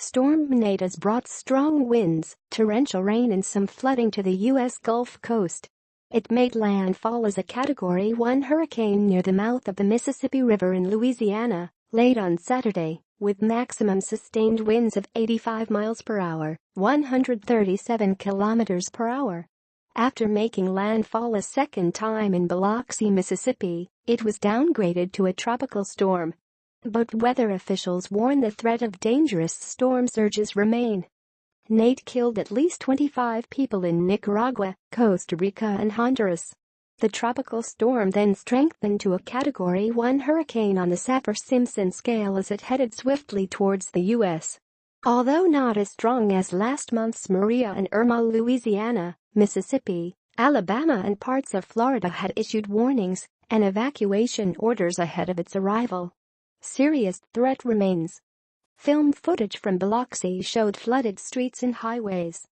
Storm Nate has brought strong winds, torrential rain and some flooding to the U.S. Gulf Coast. It made landfall as a Category 1 hurricane near the mouth of the Mississippi River in Louisiana late on Saturday, with maximum sustained winds of 85 miles per hour, 137 kilometers per hour. After making landfall a second time in Biloxi, Mississippi, it was downgraded to a tropical storm. But weather officials warn the threat of dangerous storm surges remain. Nate killed at least 25 people in Nicaragua, Costa Rica and Honduras. The tropical storm then strengthened to a Category 1 hurricane on the Saffir-Simpson scale as it headed swiftly towards the U.S. Although not as strong as last month's Maria and Irma, Louisiana, Mississippi, Alabama and parts of Florida had issued warnings and evacuation orders ahead of its arrival. Serious threat remains. Film footage from Biloxi showed flooded streets and highways.